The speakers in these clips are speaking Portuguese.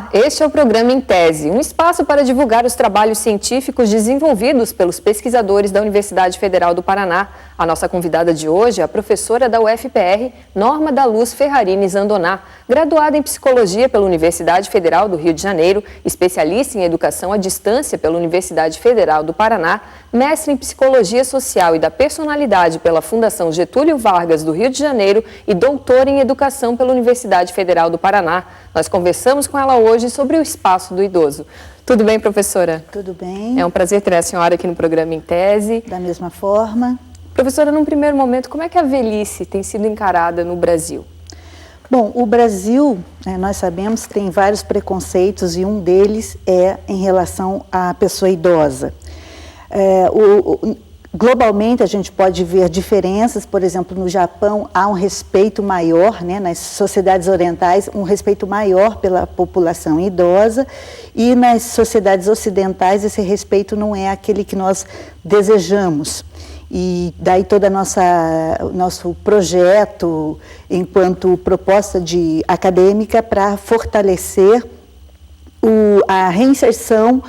Olá, este é o programa Em Tese, um espaço para divulgar os trabalhos científicos desenvolvidos pelos pesquisadores da Universidade Federal do Paraná. A nossa convidada de hoje é a professora da UFPR, Norma da Luz Ferrarini Zandoná, graduada em Psicologia pela Universidade Federal do Rio de Janeiro, especialista em Educação à Distância pela Universidade Federal do Paraná, mestre em Psicologia Social e da Personalidade pela Fundação Getúlio Vargas do Rio de Janeiro e doutora em Educação pela Universidade Federal do Paraná. Nós conversamos com ela hoje sobre o espaço do idoso. Tudo bem, professora? Tudo bem. É um prazer ter a senhora aqui no programa Em Tese. Da mesma forma. Professora, num primeiro momento, como é que a velhice tem sido encarada no Brasil? Bom, o Brasil, nós sabemos, tem vários preconceitos e um deles é em relação à pessoa idosa. Globalmente, a gente pode ver diferenças, por exemplo, no Japão há um respeito maior, nas sociedades orientais, um respeito maior pela população idosa, e nas sociedades ocidentais esse respeito não é aquele que nós desejamos. E daí todo o nosso projeto, enquanto proposta acadêmica, para fortalecer a reinserção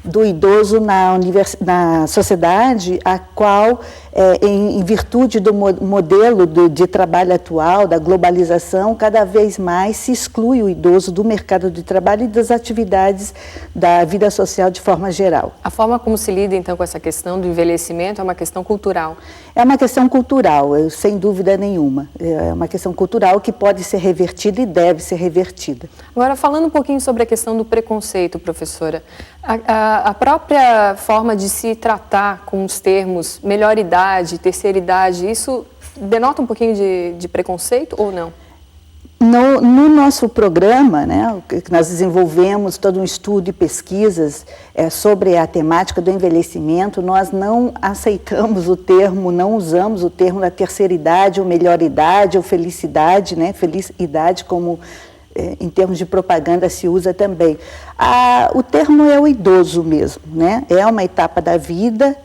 do idoso na sociedade, a qual, em virtude do modelo de trabalho atual, da globalização, cada vez mais se exclui o idoso do mercado de trabalho e das atividades da vida social de forma geral. A forma como se lida, então, com essa questão do envelhecimento é uma questão cultural? É uma questão cultural, sem dúvida nenhuma. É uma questão cultural que pode ser revertida e deve ser revertida. Agora, falando um pouquinho sobre a questão do preconceito, professora, a própria forma de se tratar com os termos melhor idade, terceira idade, isso denota um pouquinho de preconceito ou não? No nosso programa, que nós desenvolvemos todo um estudo e pesquisas sobre a temática do envelhecimento, nós não aceitamos o termo, não usamos o termo da terceira idade, ou melhor idade, ou felicidade, feliz idade, como em termos de propaganda se usa também. O termo é o idoso mesmo, é uma etapa da vida,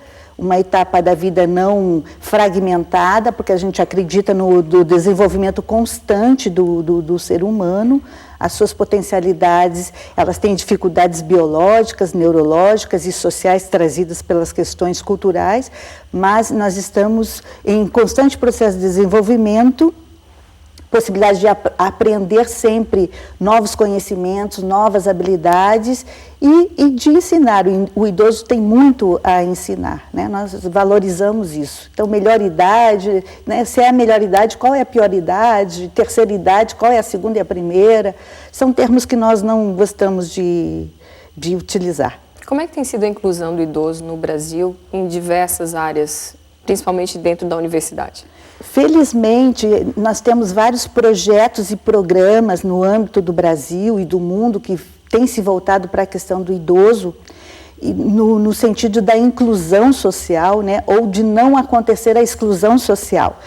não fragmentada, porque a gente acredita no desenvolvimento constante do ser humano. As suas potencialidades, elas têm dificuldades biológicas, neurológicas e sociais trazidas pelas questões culturais, mas nós estamos em constante processo de desenvolvimento, possibilidade de aprender sempre novos conhecimentos, novas habilidades e de ensinar. O idoso tem muito a ensinar, Nós valorizamos isso. Então, melhor idade, se é a melhor idade, qual é a pior idade? Terceira idade, qual é a segunda e a primeira? São termos que nós não gostamos de utilizar. Como é que tem sido a inclusão do idoso no Brasil em diversas áreas, principalmente dentro da universidade? Felizmente, nós temos vários projetos e programas no âmbito do Brasil e do mundo que têm se voltado para a questão do idoso, no sentido da inclusão social, ou de não acontecer a exclusão social.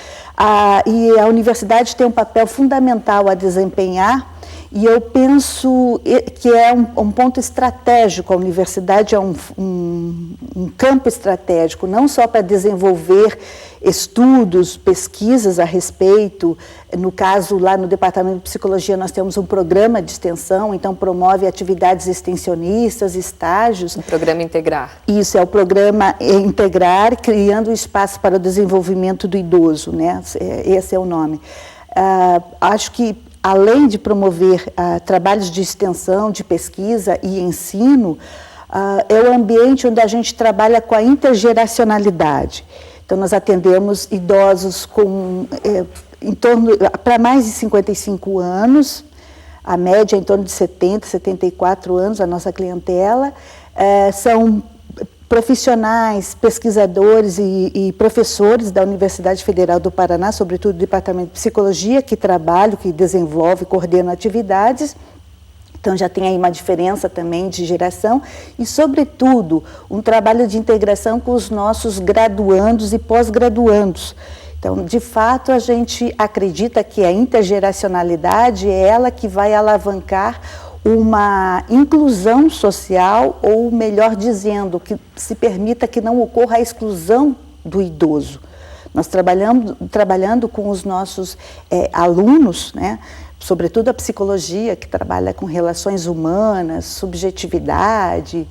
E a universidade tem um papel fundamental a desempenhar, e eu penso que é um ponto estratégico. A universidade é um campo estratégico, não só para desenvolver estudos, pesquisas a respeito. No caso, lá no Departamento de Psicologia, nós temos um programa de extensão, então promove atividades extensionistas, estágios. O programa Integrar. Isso, é o programa Integrar, criando espaço para o desenvolvimento do idoso, Esse é o nome. Acho que, além de promover trabalhos de extensão, de pesquisa e ensino, é o ambiente onde a gente trabalha com a intergeracionalidade. Então, nós atendemos idosos para mais de 55 anos, a média é em torno de 70, 74 anos, a nossa clientela. São profissionais, pesquisadores e professores da Universidade Federal do Paraná, sobretudo do Departamento de Psicologia, que trabalham, que desenvolvem, coordenam atividades. Então, já tem aí uma diferença também de geração e, sobretudo, um trabalho de integração com os nossos graduandos e pós-graduandos. Então, de fato, a gente acredita que a intergeracionalidade é ela que vai alavancar uma inclusão social, ou melhor dizendo, que se permita que não ocorra a exclusão do idoso. Nós trabalhando com os nossos alunos, sobretudo a psicologia, que trabalha com relações humanas, subjetividade,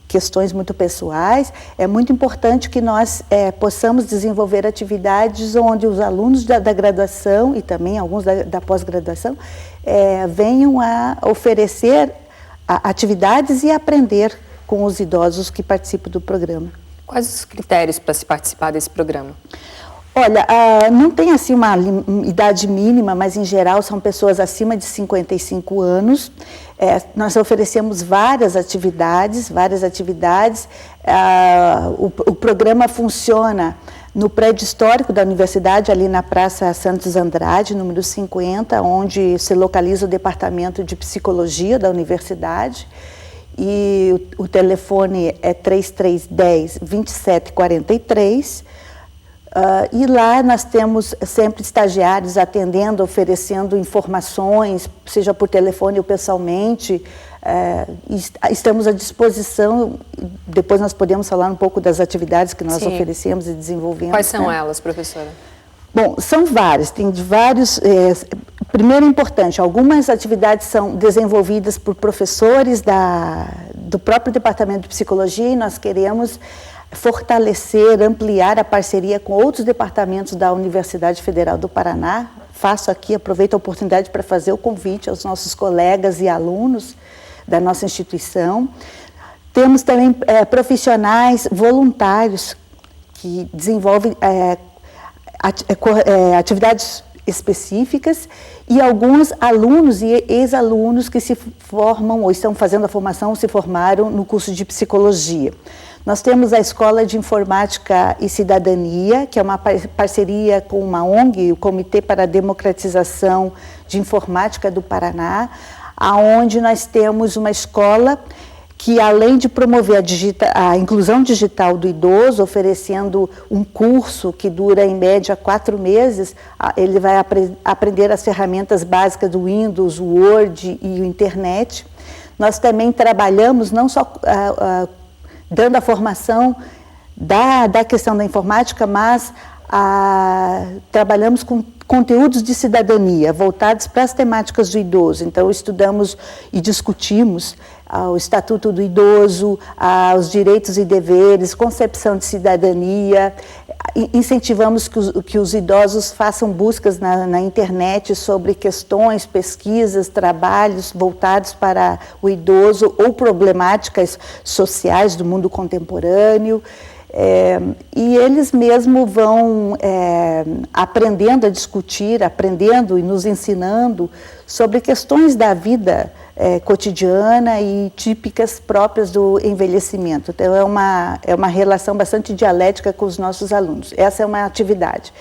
questões muito pessoais, é muito importante que nós possamos desenvolver atividades onde os alunos da graduação e também alguns da pós-graduação venham a oferecer atividades e aprender com os idosos que participam do programa. Quais os critérios para se participar desse programa? Olha, não tem assim uma idade mínima, mas em geral são pessoas acima de 55 anos. Nós oferecemos várias atividades. O programa funciona no prédio histórico da universidade, ali na Praça Santos Andrade, número 50, onde se localiza o departamento de psicologia da universidade. E o telefone é 3310-2743. E lá nós temos sempre estagiários atendendo, oferecendo informações, seja por telefone ou pessoalmente. Estamos à disposição, depois nós podemos falar um pouco das atividades que nós oferecemos e desenvolvemos. Quais são elas, professora? Bom, são várias, tem de vários. Primeiro, é importante, algumas atividades são desenvolvidas por professores do próprio Departamento de Psicologia e nós queremos fortalecer, ampliar a parceria com outros departamentos da Universidade Federal do Paraná. Aproveito a oportunidade para fazer o convite aos nossos colegas e alunos da nossa instituição. Temos também profissionais voluntários que desenvolvem atividades específicas e alguns alunos e ex-alunos que se formam ou estão fazendo a formação ou se formaram no curso de psicologia. Nós temos a Escola de Informática e Cidadania, que é uma parceria com uma ONG, o Comitê para a Democratização de Informática do Paraná, onde nós temos uma escola que, além de promover a inclusão digital do idoso, oferecendo um curso que dura, em média, 4 meses, ele vai aprender as ferramentas básicas do Windows, o Word e o Internet. Nós também trabalhamos não só dando a formação da questão da informática, mas trabalhamos com conteúdos de cidadania voltados para as temáticas do idoso. Então, estudamos e discutimos o Estatuto do Idoso, os direitos e deveres, concepção de cidadania. Incentivamos que os idosos façam buscas na internet sobre questões, pesquisas, trabalhos voltados para o idoso ou problemáticas sociais do mundo contemporâneo. E eles mesmos vão aprendendo a discutir, aprendendo e nos ensinando sobre questões da vida cotidiana e típicas próprias do envelhecimento. Então, é uma relação bastante dialética com os nossos alunos. Essa é uma atividade.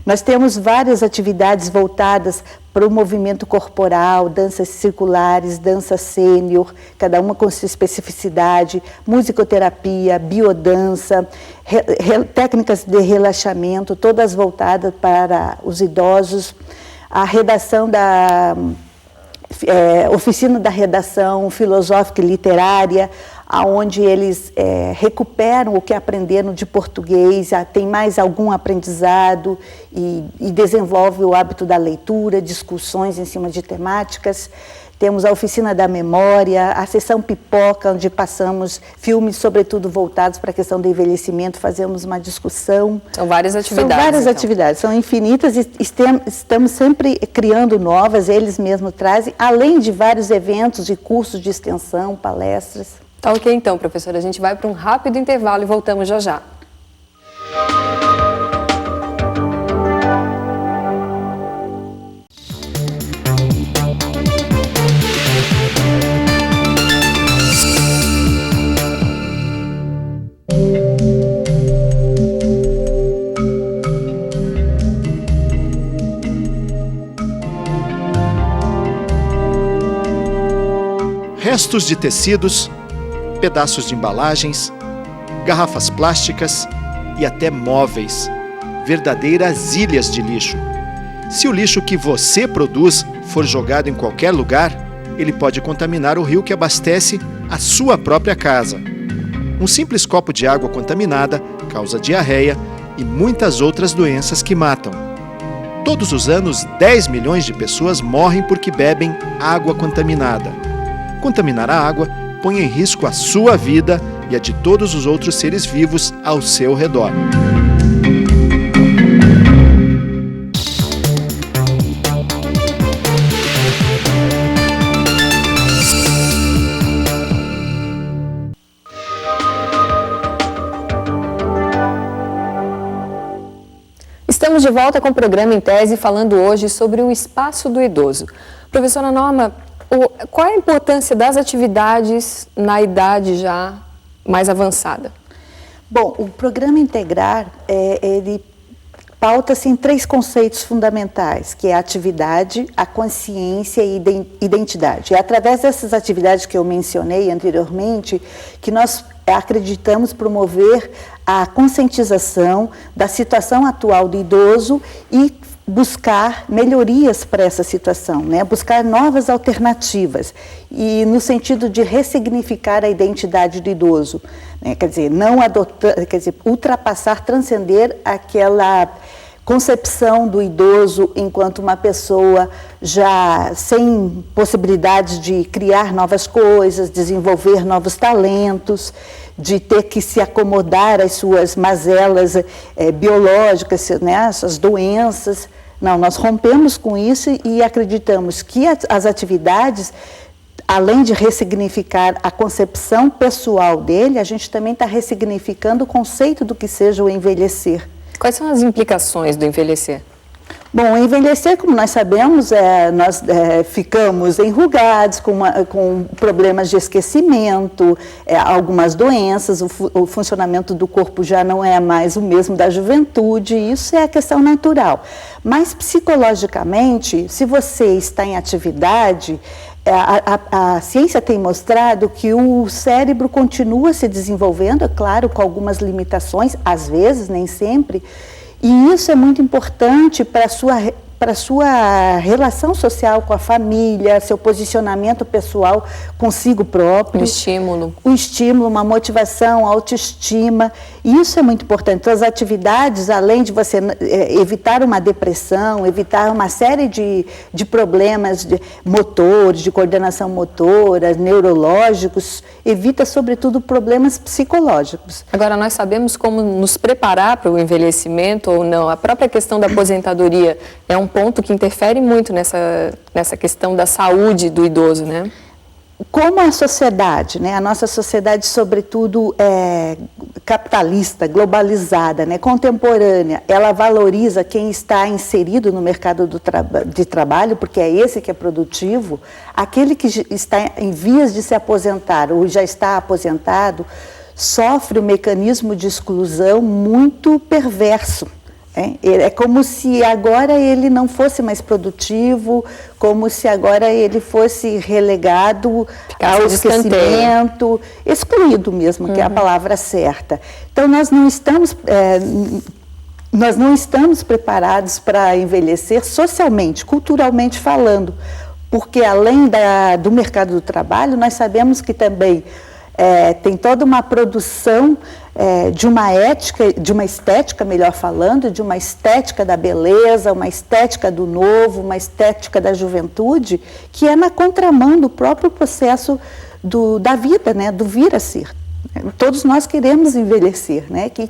Nós temos várias atividades voltadas para o movimento corporal, danças circulares, dança sênior, cada uma com sua especificidade, musicoterapia, biodança, técnicas de relaxamento, todas voltadas para os idosos. A redação oficina da redação filosófica e literária, onde eles recuperam o que aprenderam de português, tem mais algum aprendizado e desenvolve o hábito da leitura, discussões em cima de temáticas. Temos a oficina da memória, a sessão pipoca, onde passamos filmes, sobretudo voltados para a questão do envelhecimento, fazemos uma discussão. São várias atividades. São várias atividades, são infinitas e estamos sempre criando novas, eles mesmos trazem, além de vários eventos e cursos de extensão, palestras. Tá ok então, professora, a gente vai para um rápido intervalo e voltamos já já. Restos de tecidos, pedaços de embalagens, garrafas plásticas e até móveis, verdadeiras ilhas de lixo. Se o lixo que você produz for jogado em qualquer lugar, ele pode contaminar o rio que abastece a sua própria casa. Um simples copo de água contaminada causa diarreia e muitas outras doenças que matam. Todos os anos, 10 milhões de pessoas morrem porque bebem água contaminada. Contaminar a água põe em risco a sua vida e a de todos os outros seres vivos ao seu redor. Estamos de volta com o programa Em Tese, falando hoje sobre o espaço do idoso. Professora Norma, qual é a importância das atividades na idade já mais avançada? Bom, o programa Integrar, ele pauta-se em 3 conceitos fundamentais, que é a atividade, a consciência e identidade. É através dessas atividades que eu mencionei anteriormente que nós acreditamos promover a conscientização da situação atual do idoso e buscar melhorias para essa situação, né? Buscar novas alternativas e no sentido de ressignificar a identidade do idoso, né? Quer dizer, não adotar, quer dizer, ultrapassar, transcender aquela concepção do idoso enquanto uma pessoa já sem possibilidade de criar novas coisas, desenvolver novos talentos, de ter que se acomodar às suas mazelas biológicas, né, as doenças. Não, nós rompemos com isso e acreditamos que as atividades, além de ressignificar a concepção pessoal dele, a gente também está ressignificando o conceito do que seja o envelhecer. Quais são as implicações do envelhecer? Bom, envelhecer, como nós sabemos, nós ficamos enrugados, com problemas de esquecimento, algumas doenças, o funcionamento do corpo já não é mais o mesmo da juventude, isso é a questão natural. Mas, psicologicamente, se você está em atividade, a ciência tem mostrado que o cérebro continua se desenvolvendo, é claro, com algumas limitações, às vezes, nem sempre, e isso é muito importante para a sua relação social com a família, seu posicionamento pessoal consigo próprio. O estímulo, uma motivação, autoestima, isso é muito importante. Então, as atividades, além de você evitar uma depressão, evitar uma série de problemas motores, de coordenação motora, neurológicos, evita, sobretudo, problemas psicológicos. Agora, nós sabemos como nos preparar para o envelhecimento ou não. A própria questão da aposentadoria é um ponto que interfere muito nessa questão da saúde do idoso, né? Como a sociedade, né, a nossa sociedade, sobretudo, capitalista, globalizada, né, contemporânea, ela valoriza quem está inserido no mercado de trabalho, porque é esse que é produtivo, aquele que está em vias de se aposentar ou já está aposentado, sofre um mecanismo de exclusão muito perverso. É como se agora ele não fosse mais produtivo, como se agora ele fosse relegado ao esquecimento, excluído mesmo, que é a palavra certa. Então, nós não estamos preparados para envelhecer socialmente, culturalmente falando, porque além do mercado do trabalho, nós sabemos que também tem toda uma produção de uma ética, de uma estética, melhor falando, de uma estética da beleza, uma estética do novo, uma estética da juventude, que é na contramão do próprio processo da vida, né, do vir a ser. Todos nós queremos envelhecer, né? Que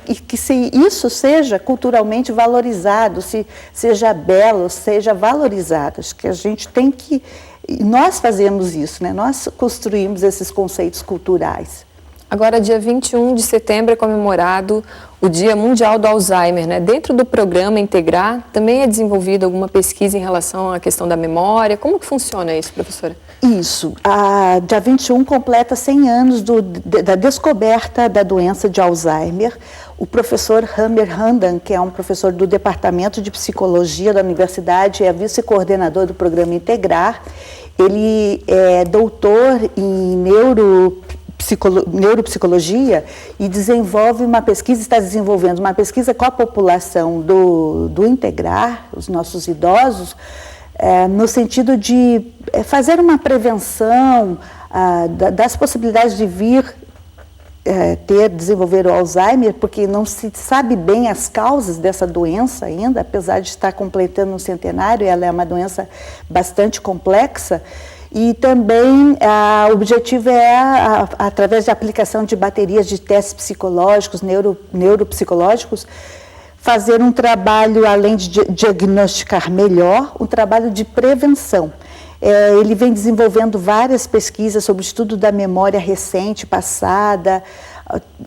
isso seja culturalmente valorizado, seja belo, seja valorizado. Acho que a gente tem que... Nós fazemos isso, né? Nós construímos esses conceitos culturais. Agora, dia 21 de setembro é comemorado o Dia Mundial do Alzheimer, né? Dentro do programa Integrar, também é desenvolvida alguma pesquisa em relação à questão da memória? Como que funciona isso, professora? Isso. Dia 21 completa 100 anos da descoberta da doença de Alzheimer. O professor Hammer Handan, que é um professor do Departamento de Psicologia da Universidade, é vice-coordenador do programa Integrar. Ele é doutor em neuropsicologia e desenvolve uma pesquisa, está desenvolvendo uma pesquisa com a população do Integrar, os nossos idosos, no sentido de fazer uma prevenção das possibilidades de vir desenvolver o Alzheimer, porque não se sabe bem as causas dessa doença ainda, apesar de estar completando um centenário, ela é uma doença bastante complexa. E também o objetivo é, através da aplicação de baterias de testes psicológicos, neuropsicológicos, fazer um trabalho, além de diagnosticar melhor, um trabalho de prevenção. Ele vem desenvolvendo várias pesquisas sobre o estudo da memória recente, passada,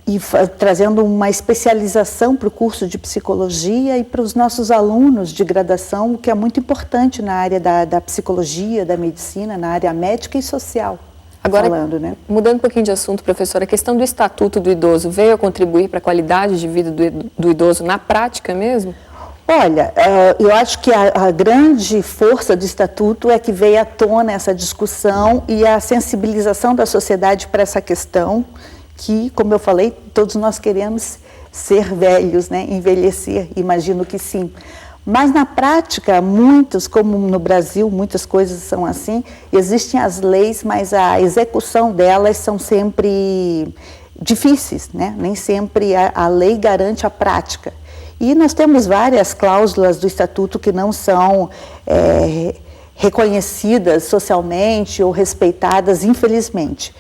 e trazendo uma especialização para o curso de psicologia e para os nossos alunos de graduação, o que é muito importante na área da psicologia, da medicina, na área médica e social. Agora, falando, né? Mudando um pouquinho de assunto, professora, a questão do Estatuto do Idoso veio a contribuir para a qualidade de vida do idoso na prática mesmo? Olha, eu acho que a grande força do Estatuto é que veio à tona essa discussão e a sensibilização da sociedade para essa questão, que, como eu falei, todos nós queremos ser velhos, né? Envelhecer, imagino que sim. Mas na prática, como no Brasil, muitas coisas são assim, existem as leis, mas a execução delas são sempre difíceis, né? Nem sempre a lei garante a prática. E nós temos várias cláusulas do Estatuto que não são reconhecidas socialmente ou respeitadas, infelizmente.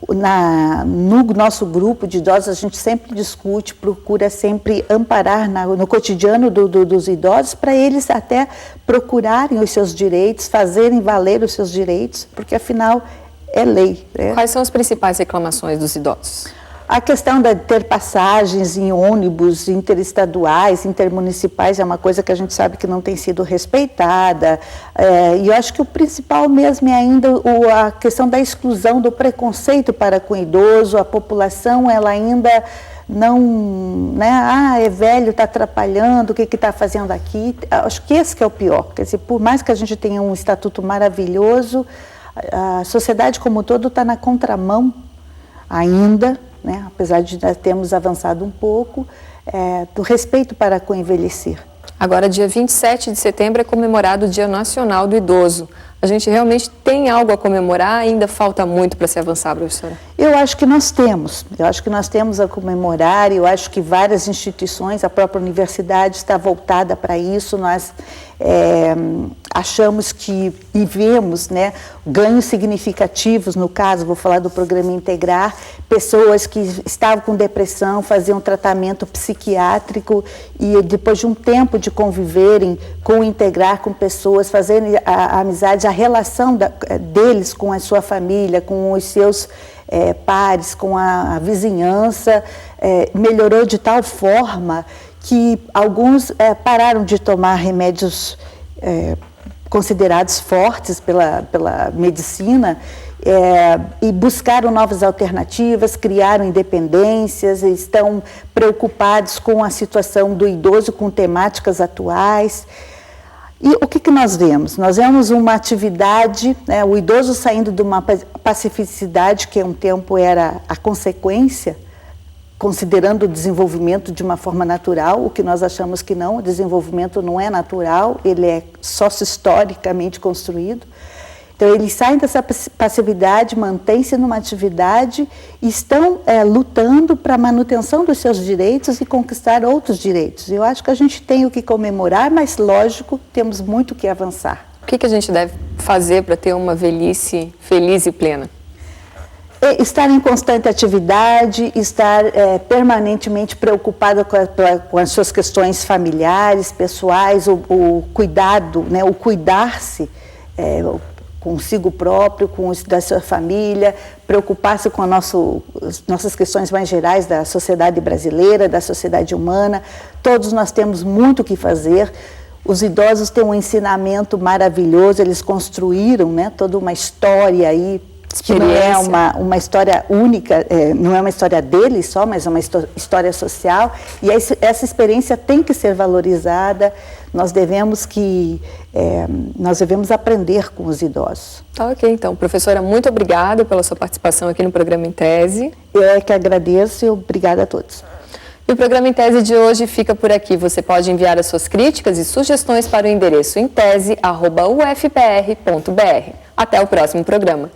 No nosso grupo de idosos, a gente sempre discute, procura sempre amparar no cotidiano dos idosos, para eles até procurarem os seus direitos, fazerem valer os seus direitos, porque afinal é lei. Né? Quais são as principais reclamações dos idosos? A questão de ter passagens em ônibus interestaduais, intermunicipais, é uma coisa que a gente sabe que não tem sido respeitada. E eu acho que o principal mesmo é ainda a questão da exclusão, do preconceito para com o idoso. A população, ela ainda não, né? É velho, está atrapalhando, o que está fazendo aqui? Acho que esse que é o pior. Quer dizer, por mais que a gente tenha um estatuto maravilhoso, a sociedade como um todo está na contramão ainda, né, apesar de nós termos avançado um pouco, do respeito para com o envelhecer. Agora, dia 27 de setembro é comemorado o Dia Nacional do Idoso. A gente realmente tem algo a comemorar? Ainda falta muito para se avançar, professora? Eu acho que nós temos a comemorar. Eu acho que várias instituições, a própria universidade está voltada para isso. Nós achamos e vemos, né, ganhos significativos, no caso, vou falar do programa Integrar, pessoas que estavam com depressão, faziam tratamento psiquiátrico e depois de um tempo de conviverem com o Integrar, com pessoas, fazerem a amizade, a relação deles com a sua família, com os seus pares, com a vizinhança, melhorou de tal forma que alguns pararam de tomar remédios considerados fortes pela medicina e buscaram novas alternativas, criaram independências, estão preocupados com a situação do idoso, com temáticas atuais. E o que nós vemos? Nós vemos uma atividade, né, o idoso saindo de uma pacificidade que um tempo era a consequência, considerando o desenvolvimento de uma forma natural, o que nós achamos que não, o desenvolvimento não é natural, ele é sócio-historicamente construído. Então, eles saem dessa passividade, mantêm-se numa atividade e estão lutando para a manutenção dos seus direitos e conquistar outros direitos. Eu acho que a gente tem o que comemorar, mas, lógico, temos muito o que avançar. O que a gente deve fazer para ter uma velhice feliz e plena? Estar em constante atividade, estar permanentemente preocupada com as suas questões familiares, pessoais, o cuidado, né, o cuidar-se consigo próprio, da sua família, preocupar-se com nossas questões mais gerais da sociedade brasileira, da sociedade humana. Todos nós temos muito o que fazer. Os idosos têm um ensinamento maravilhoso, eles construíram, né, toda uma história aí, que não é uma história única, não é uma história deles só, mas é uma história social, e essa experiência tem que ser valorizada. Nós devemos aprender com os idosos. Tá, ok, então. Professora, muito obrigada pela sua participação aqui no programa Em Tese. Eu é que agradeço e obrigada a todos. E o programa Em Tese de hoje fica por aqui. Você pode enviar as suas críticas e sugestões para o endereço emtese@ufpr.br. Até o próximo programa.